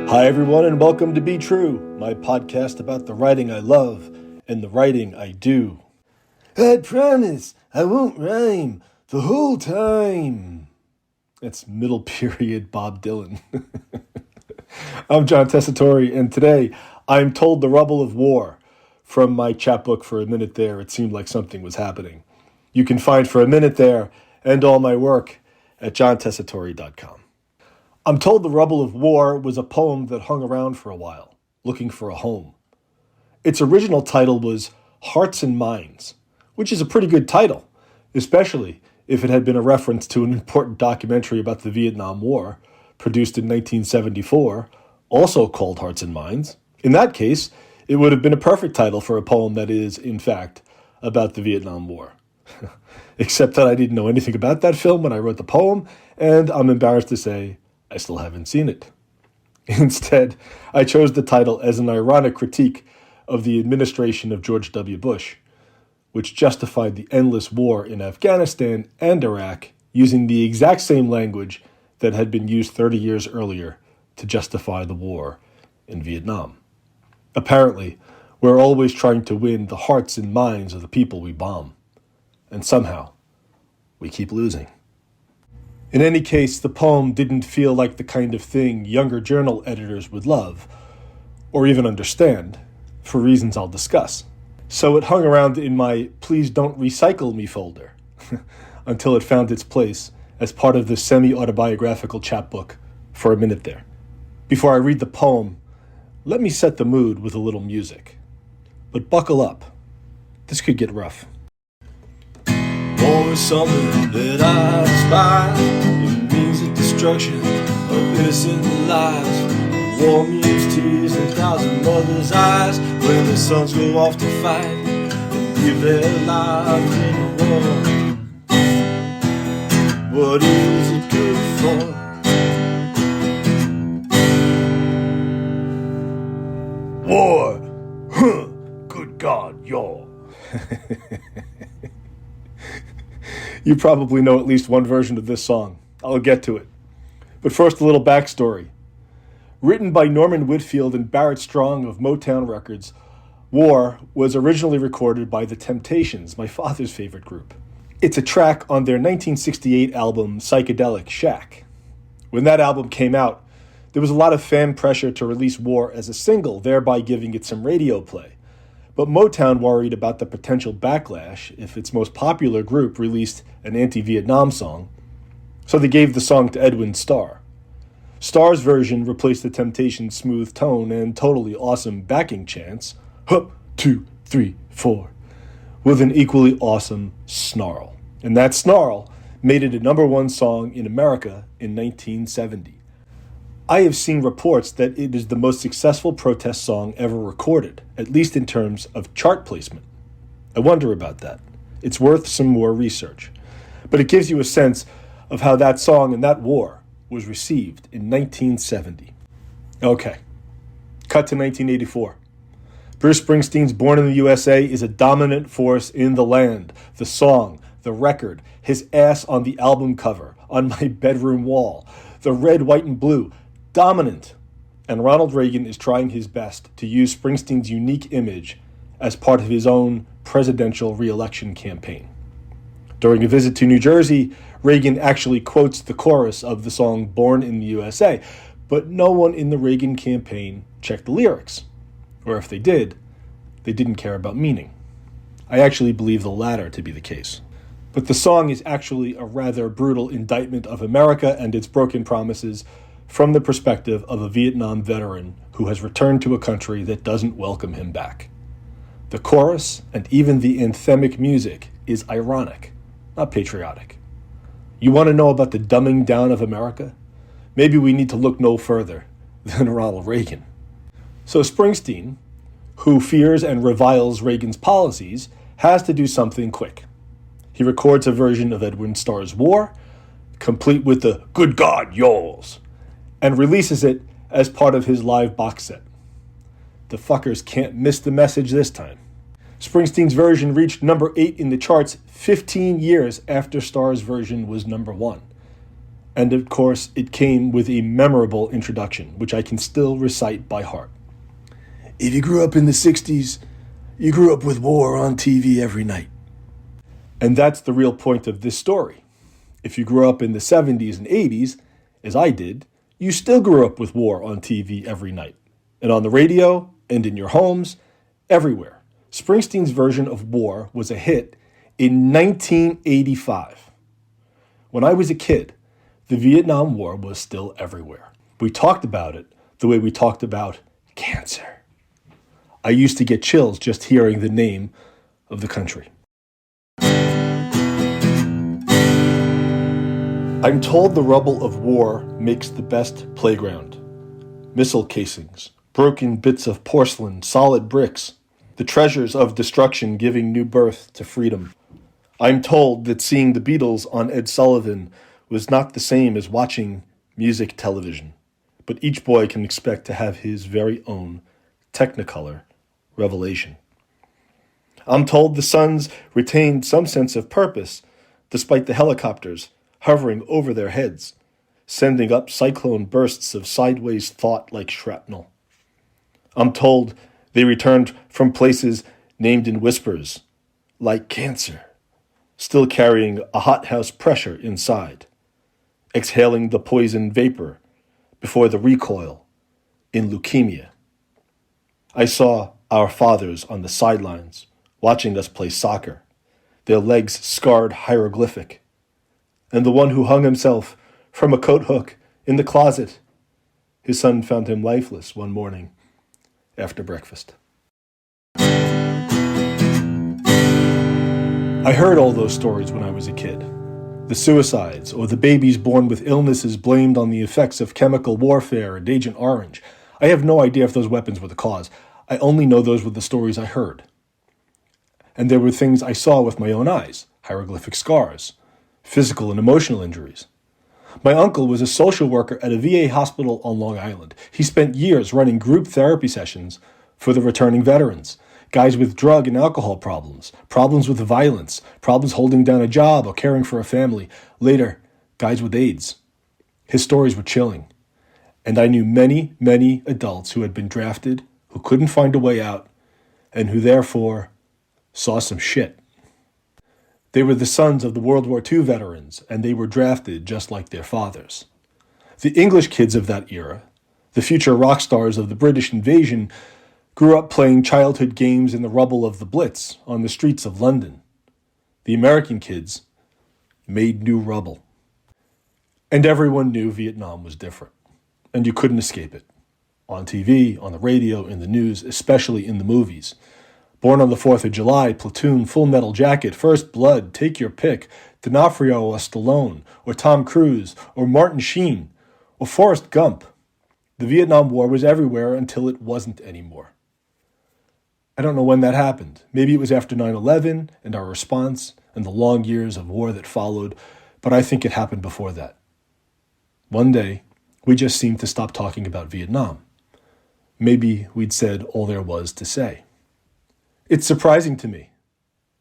Hi, everyone, and welcome to Be True, my podcast about the writing I love and the writing I do. I promise I won't rhyme the whole time. That's middle period Bob Dylan. I'm John Tessitore, and today I'm told the rubble of war. From my chapbook For a Minute There, it seemed like something was happening. You can find For a Minute There and all my work at johntessitore.com. I'm told the rubble of war was a poem that hung around for a while, looking for a home. Its original title was Hearts and Minds, which is a pretty good title, especially if it had been a reference to an important documentary about the Vietnam War, produced in 1974, also called Hearts and Minds. In that case, it would have been a perfect title for a poem that is, in fact, about the Vietnam War. Except that I didn't know anything about that film when I wrote the poem, and I'm embarrassed to say I still haven't seen it. Instead, I chose the title as an ironic critique of the administration of George W. Bush, which justified the endless war in Afghanistan and Iraq using the exact same language that had been used 30 years earlier to justify the war in Vietnam. Apparently, we're always trying to win the hearts and minds of the people we bomb. And somehow, we keep losing. In any case, the poem didn't feel like the kind of thing younger journal editors would love, or even understand, for reasons I'll discuss. So it hung around in my Please Don't Recycle Me folder, until it found its place as part of the semi-autobiographical chapbook For a Minute There. Before I read the poem, let me set the mood with a little music. But buckle up. This could get rough. War is something that I despise. It means the destruction of innocent lives. War means tears in 1,000 mothers' eyes when the sons go off to fight and give their lives in war. What is it good for? War! Huh! Good God, y'all! You probably know at least one version of this song. I'll get to it. But first, a little backstory. Written by Norman Whitfield and Barrett Strong of Motown Records, War was originally recorded by The Temptations, my father's favorite group. It's a track on their 1968 album, Psychedelic Shack. When that album came out, there was a lot of fan pressure to release War as a single, thereby giving it some radio play. But Motown worried about the potential backlash if its most popular group released an anti-Vietnam song, so they gave the song to Edwin Starr. Starr's version replaced the Temptations' smooth tone and totally awesome backing chants, hup, 2, 3, 4, with an equally awesome snarl. And that snarl made it a #1 song in America in 1970. I have seen reports that it is the most successful protest song ever recorded, at least in terms of chart placement. I wonder about that. It's worth some more research. But it gives you a sense of how that song and that war was received in 1970. Okay, cut to 1984. Bruce Springsteen's Born in the USA is a dominant force in the land. The song, the record, his ass on the album cover, on my bedroom wall, the red, white, and blue, dominant. And Ronald Reagan is trying his best to use Springsteen's unique image as part of his own presidential re-election campaign. During a visit to New Jersey, Reagan actually quotes the chorus of the song Born in the USA, but no one in the Reagan campaign checked the lyrics. Or if they did, they didn't care about meaning. I actually believe the latter to be the case. But the song is actually a rather brutal indictment of America and its broken promises from the perspective of a Vietnam veteran who has returned to a country that doesn't welcome him back. The chorus and even the anthemic music is ironic, not patriotic. You want to know about the dumbing down of America? Maybe we need to look no further than Ronald Reagan. So Springsteen, who fears and reviles Reagan's policies, has to do something quick. He records a version of Edwin Starr's War, complete with the "Good God, y'alls," and releases it as part of his live box set. The fuckers can't miss the message this time. Springsteen's version reached number 8 in the charts 15 years after Starr's version was number 1. And of course, it came with a memorable introduction, which I can still recite by heart. If you grew up in the 60s, you grew up with war on TV every night. And that's the real point of this story. If you grew up in the 70s and 80s, as I did, you still grew up with war on TV every night. And on the radio, and in your homes, everywhere. Springsteen's version of War was a hit in 1985. When I was a kid, the Vietnam War was still everywhere. We talked about it the way we talked about cancer. I used to get chills just hearing the name of the country. I'm told the rubble of war makes the best playground. Missile casings, broken bits of porcelain, solid bricks, the treasures of destruction giving new birth to freedom. I'm told that seeing the Beatles on Ed Sullivan was not the same as watching music television, but each boy can expect to have his very own Technicolor revelation. I'm told the Suns retained some sense of purpose despite the helicopters hovering over their heads, sending up cyclone bursts of sideways thought like shrapnel. I'm told they returned from places named in whispers, like cancer, still carrying a hothouse pressure inside, exhaling the poison vapor before the recoil in leukemia. I saw our fathers on the sidelines watching us play soccer, their legs scarred hieroglyphic, and the one who hung himself from a coat hook in the closet. His son found him lifeless one morning after breakfast. I heard all those stories when I was a kid. The suicides, or the babies born with illnesses blamed on the effects of chemical warfare and Agent Orange. I have no idea if those weapons were the cause. I only know those were the stories I heard. And there were things I saw with my own eyes, hieroglyphic scars, physical and emotional injuries. My uncle was a social worker at a VA hospital on Long Island. He spent years running group therapy sessions for the returning veterans, guys with drug and alcohol problems, problems with violence, problems holding down a job or caring for a family. Later, guys with AIDS. His stories were chilling. And I knew many, many adults who had been drafted, who couldn't find a way out, and who therefore saw some shit. They were the sons of the World War II veterans, and they were drafted just like their fathers. The English kids of that era, the future rock stars of the British invasion, grew up playing childhood games in the rubble of the Blitz on the streets of London. The American kids made new rubble. And everyone knew Vietnam was different, and you couldn't escape it. On TV, on the radio, in the news, especially in the movies. Born on the 4th of July, Platoon, Full Metal Jacket, First Blood, take your pick, D'Onofrio or Stallone, or Tom Cruise, or Martin Sheen, or Forrest Gump. The Vietnam War was everywhere until it wasn't anymore. I don't know when that happened. Maybe it was after 9/11 and our response and the long years of war that followed, but I think it happened before that. One day, we just seemed to stop talking about Vietnam. Maybe we'd said all there was to say. It's surprising to me,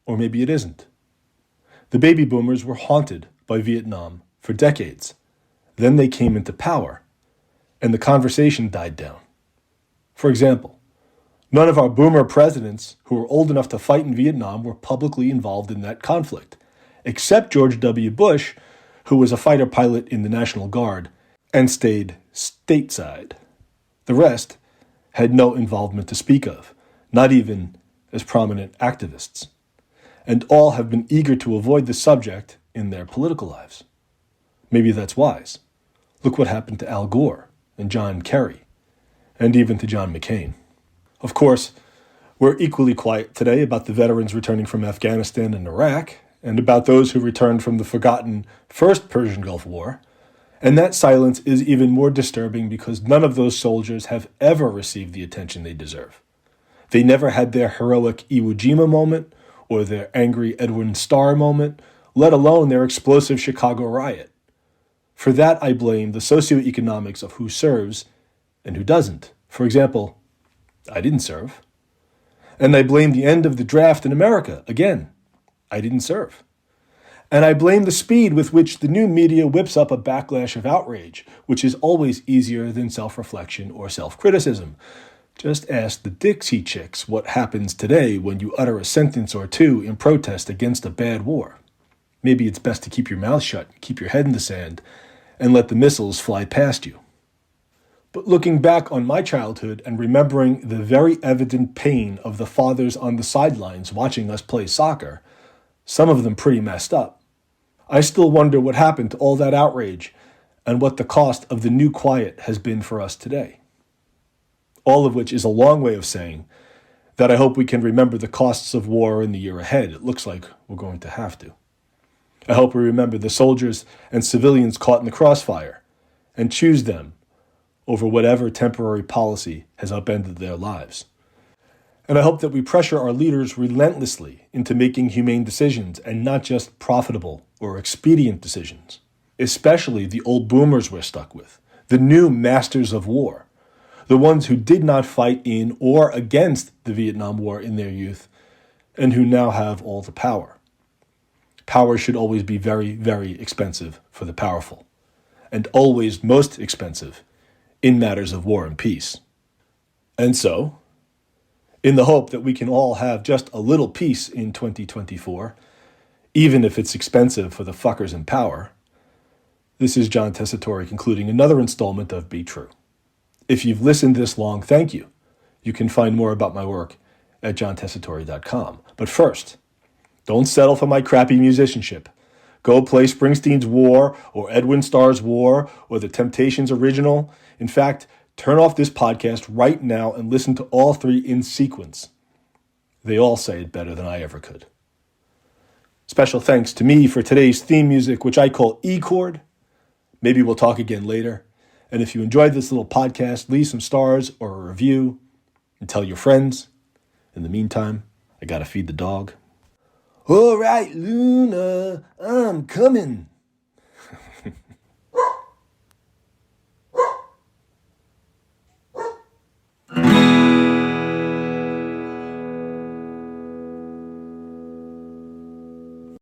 or maybe it isn't. The baby boomers were haunted by Vietnam for decades. Then they came into power, and the conversation died down. For example, none of our boomer presidents who were old enough to fight in Vietnam were publicly involved in that conflict, except George W. Bush, who was a fighter pilot in the National Guard and stayed stateside. The rest had no involvement to speak of, not even as prominent activists, and all have been eager to avoid the subject in their political lives. Maybe that's wise. Look what happened to Al Gore and John Kerry, and even to John McCain. Of course, we're equally quiet today about the veterans returning from Afghanistan and Iraq, and about those who returned from the forgotten First Persian Gulf War, and that silence is even more disturbing because none of those soldiers have ever received the attention they deserve. They never had their heroic Iwo Jima moment or their angry Edwin Starr moment, let alone their explosive Chicago riot. For that, I blame the socioeconomics of who serves and who doesn't. For example, I didn't serve. And I blame the end of the draft in America. Again, I didn't serve. And I blame the speed with which the new media whips up a backlash of outrage, which is always easier than self-reflection or self-criticism. Just ask the Dixie Chicks what happens today when you utter a sentence or two in protest against a bad war. Maybe it's best to keep your mouth shut, keep your head in the sand, and let the missiles fly past you. But looking back on my childhood and remembering the very evident pain of the fathers on the sidelines watching us play soccer, some of them pretty messed up, I still wonder what happened to all that outrage and what the cost of the new quiet has been for us today. All of which is a long way of saying that I hope we can remember the costs of war in the year ahead. It looks like we're going to have to. I hope we remember the soldiers and civilians caught in the crossfire and choose them over whatever temporary policy has upended their lives. And I hope that we pressure our leaders relentlessly into making humane decisions and not just profitable or expedient decisions, especially the old boomers we're stuck with, the new masters of war, the ones who did not fight in or against the Vietnam War in their youth and who now have all the power. Power should always be very, very expensive for the powerful, and always most expensive in matters of war and peace. And so, in the hope that we can all have just a little peace in 2024, even if it's expensive for the fuckers in power, this is John Tessitore concluding another installment of Be True. If you've listened this long, thank you. You can find more about my work at johntessitore.com. But first, don't settle for my crappy musicianship. Go play Springsteen's War or Edwin Starr's War or The Temptations' original. In fact, turn off this podcast right now and listen to all three in sequence. They all say it better than I ever could. Special thanks to me for today's theme music, which I call E-Chord. Maybe we'll talk again later. And if you enjoyed this little podcast, leave some stars or a review and tell your friends. In the meantime, I gotta feed the dog. All right, Luna, I'm coming.